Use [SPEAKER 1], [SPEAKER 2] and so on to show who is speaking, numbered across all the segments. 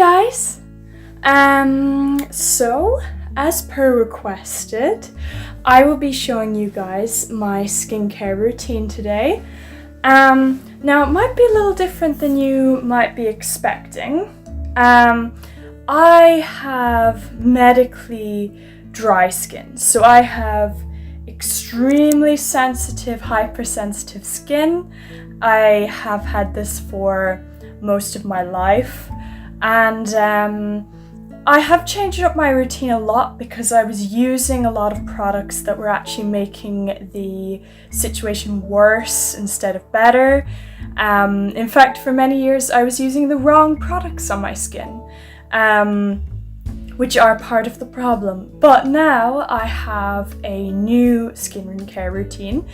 [SPEAKER 1] guys! So, as per requested, I will be showing you guys my skincare routine today. Now it might be a little different than you might be expecting. I have medically dry skin, so I have extremely sensitive, hypersensitive skin. I have had this for most of my life, and I have changed up my routine a lot because I was using a lot of products that were actually making the situation worse instead of better. In fact, for many years I was using the wrong products on my skin, which are part of the problem. But now I have a new skin care routine.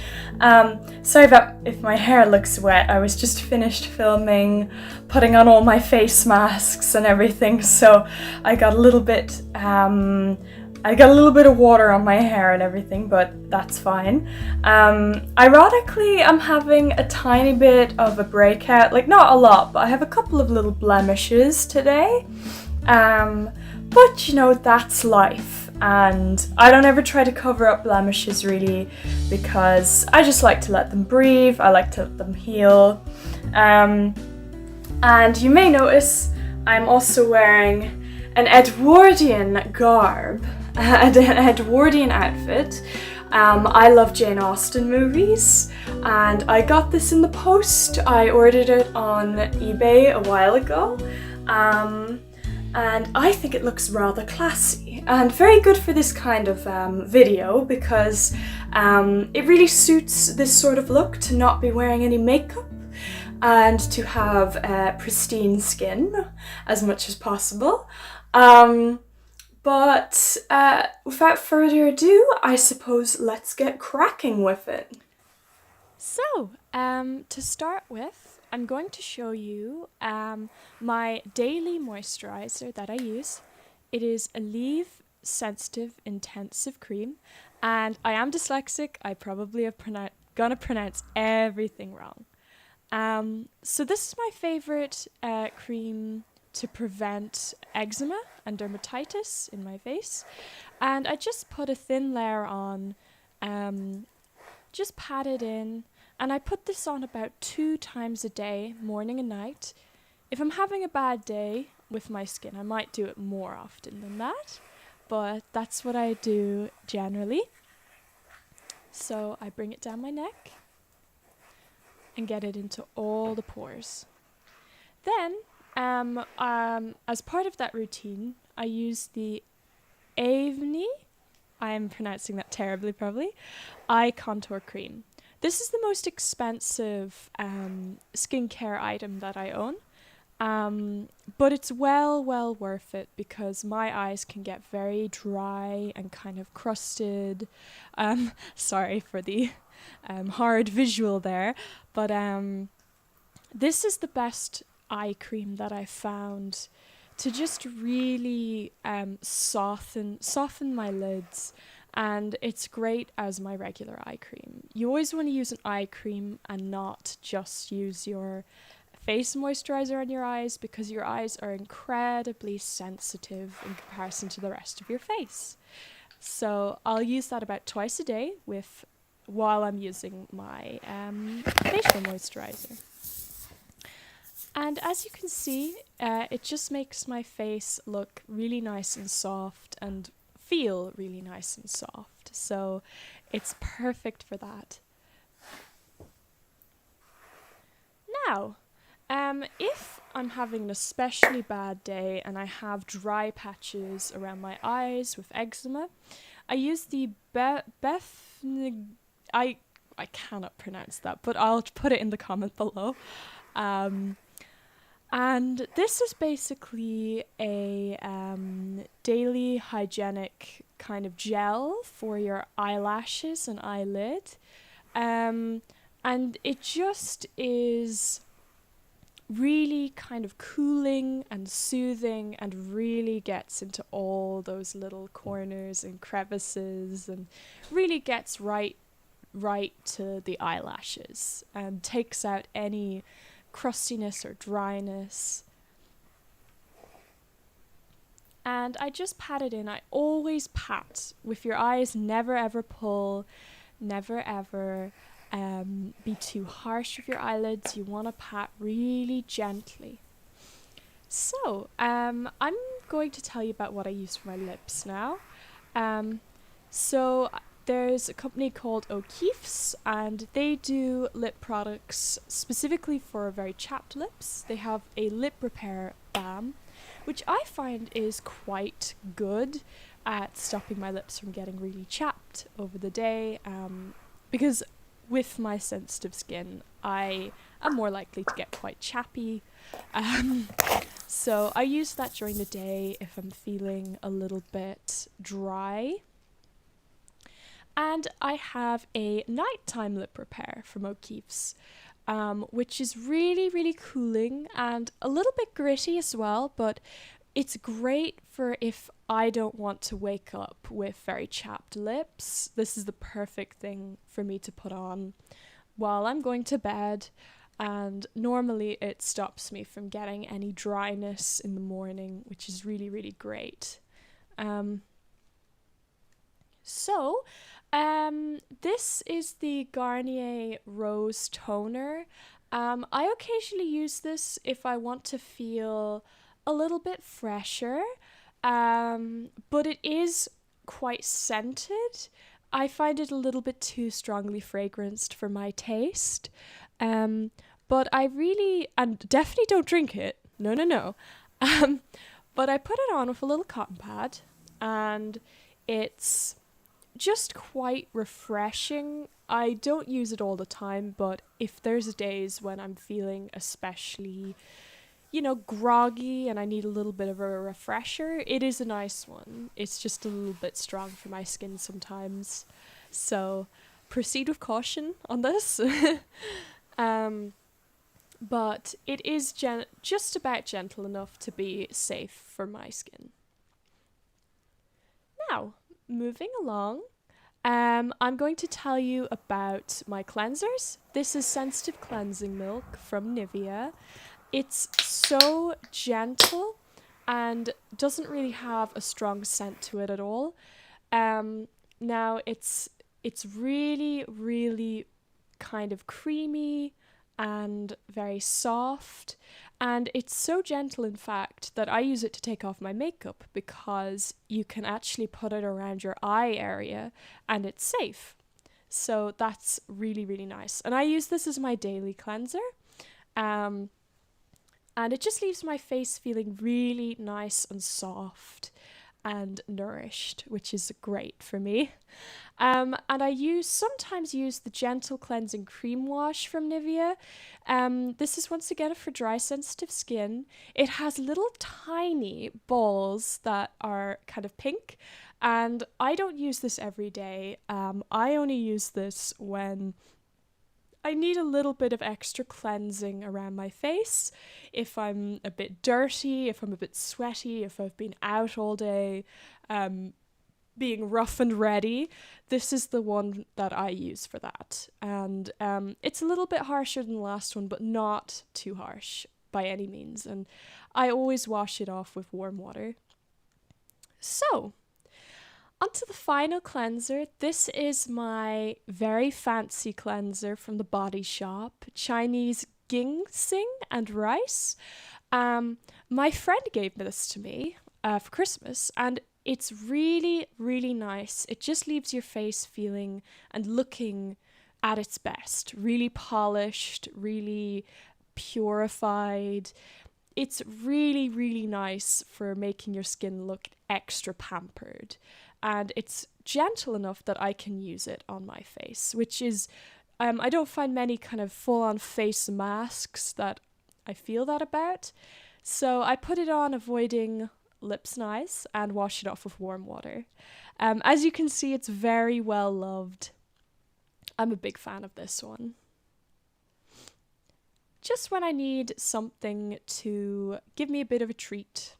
[SPEAKER 1] Sorry about if my hair looks wet. I was just finished filming, putting on all my face masks and everything, so I got a little bit of water on my hair and everything, but that's fine. Ironically, I'm having a tiny bit of a breakout, like not a lot, but I have a couple of little blemishes today. But you know, that's life, and I don't ever try to cover up blemishes really, because I just like to let them breathe, I like to let them heal. And you may notice I'm also wearing an Edwardian garb, an Edwardian outfit. I love Jane Austen movies, and I got this in the post. I ordered it on eBay a while ago. And I think it looks rather classy and very good for this kind of video, because it really suits this sort of look to not be wearing any makeup and to have pristine skin as much as possible. But without further ado, I suppose let's get cracking with it.
[SPEAKER 2] So, to start with, I'm going to show you my daily moisturizer that I use. It is a Leave Sensitive Intensive Cream, and I am dyslexic. I probably have gonna pronounce everything wrong. So this is my favorite cream to prevent eczema and dermatitis in my face, and I just put a thin layer on, just pat it in. And I put this on about 2 times a day, morning and night. If I'm having a bad day with my skin, I might do it more often than that, but that's what I do generally. So I bring it down my neck and get it into all the pores. Then, as part of that routine, I use the Avni, I'm pronouncing that terribly probably, eye contour cream. This is the most expensive skincare item that I own, but it's well worth it, because my eyes can get very dry and kind of crusted. Sorry for the hard visual there, but this is the best eye cream that I found to just really soften my lids. And it's great as my regular eye cream. You always want to use an eye cream and not just use your face moisturizer on your eyes, because your eyes are incredibly sensitive in comparison to the rest of your face. So I'll use that about twice a day while I'm using my facial moisturizer. And as you can see, it just makes my face look really nice and soft and feel really nice and soft, so it's perfect for that. Now, if I'm having an especially bad day and I have dry patches around my eyes with eczema, I use the I cannot pronounce that, but I'll put it in the comment below. And this is basically a daily hygienic kind of gel for your eyelashes and eyelid. And it just is really kind of cooling and soothing, and really gets into all those little corners and crevices, and really gets right to the eyelashes and takes out any crustiness or dryness. and I just pat it in. I always pat with your eyes, never ever pull, never ever be too harsh with your eyelids. You want to pat really gently. So, I'm going to tell you about what I use for my lips now. So there's a company called O'Keeffe's, and they do lip products specifically for very chapped lips. They have a lip repair balm, which I find is quite good at stopping my lips from getting really chapped over the day, because with my sensitive skin, I am more likely to get quite chappy. So I use that during the day if I'm feeling a little bit dry. And I have a nighttime lip repair from O'Keeffe's, which is really, really cooling and a little bit gritty as well, but it's great for if I don't want to wake up with very chapped lips. This is the perfect thing for me to put on while I'm going to bed, and normally it stops me from getting any dryness in the morning, which is really, really great. This is the Garnier Rose Toner. I occasionally use this if I want to feel a little bit fresher, but it is quite scented. I find it a little bit too strongly fragranced for my taste, but I really, and definitely don't drink it, no. But I put it on with a little cotton pad, and it's just quite refreshing. I don't use it all the time, but if there's days when I'm feeling especially, groggy and I need a little bit of a refresher, it is a nice one. It's just a little bit strong for my skin sometimes. So proceed with caution on this. But it is just about gentle enough to be safe for my skin. Now, moving along, I'm going to tell you about my cleansers. This is Sensitive Cleansing Milk from Nivea. It's so gentle and doesn't really have a strong scent to it at all. Now, it's really, really kind of creamy and very soft, and it's so gentle, in fact, that I use it to take off my makeup because you can actually put it around your eye area and it's safe. So that's really, really nice. And I use this as my daily cleanser. And it just leaves my face feeling really nice and soft and nourished, which is great for me. And I sometimes use the Gentle Cleansing Cream Wash from Nivea. This is once again for dry, sensitive skin. It has little tiny balls that are kind of pink, and I don't use this every day. I only use this when I need a little bit of extra cleansing around my face. If I'm a bit dirty, if I'm a bit sweaty, if I've been out all day, being rough and ready, this is the one that I use for that. And it's a little bit harsher than the last one, but not too harsh by any means. And I always wash it off with warm water. So, onto the final cleanser. This is my very fancy cleanser from the Body Shop, Chinese ginseng and rice. My friend gave this to me for Christmas, and it's really, really nice. It just leaves your face feeling and looking at its best. Really polished, really purified. It's really, really nice for making your skin look extra pampered. And it's gentle enough that I can use it on my face, which is, I don't find many kind of full-on face masks that I feel that about. So I put it on avoiding lips and eyes and wash it off with warm water. As you can see, it's very well loved. I'm a big fan of this one. Just when I need something to give me a bit of a treat.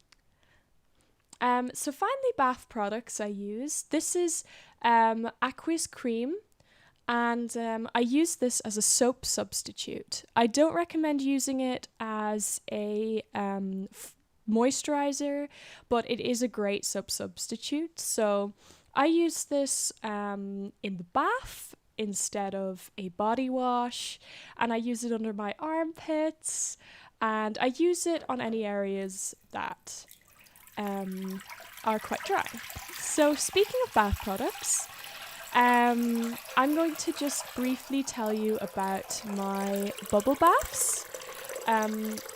[SPEAKER 2] So finally, bath products I use. This is Aqueous Cream, and I use this as a soap substitute. I don't recommend using it as a moisturizer, but it is a great substitute. So I use this in the bath instead of a body wash, and I use it under my armpits, and I use it on any areas that are quite dry. So speaking of bath products, I'm going to just briefly tell you about my bubble baths,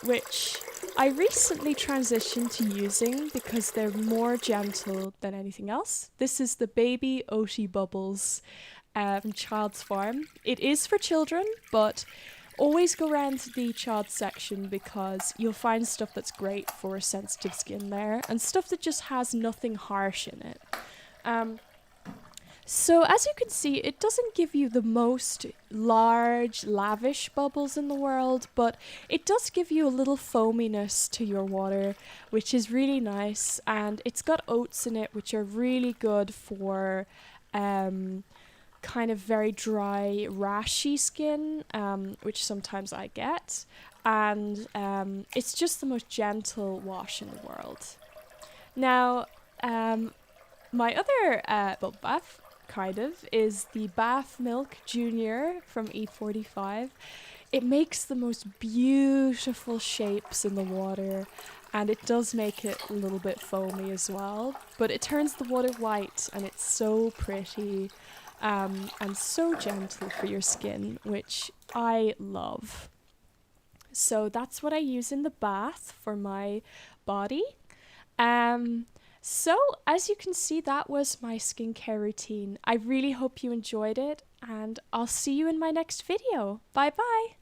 [SPEAKER 2] which I recently transitioned to using because they're more gentle than anything else. This is the Baby Oatly Bubbles from Child's Farm. It is for children, but always go around the child section because you'll find stuff that's great for sensitive skin there and stuff that just has nothing harsh in it. So as you can see, it doesn't give you the most large, lavish bubbles in the world, but it does give you a little foaminess to your water, which is really nice. And it's got oats in it, which are really good for kind of very dry, rashy skin, which sometimes I get. And it's just the most gentle wash in the world. Now, my other bubble bath kind of is the Bath Milk Junior from E45. It makes the most beautiful shapes in the water, and it does make it a little bit foamy as well, but it turns the water white and it's so pretty and so gentle for your skin, which I love. So that's what I use in the bath for my body. So, as you can see, that was my skincare routine. I really hope you enjoyed it, and I'll see you in my next video. Bye bye!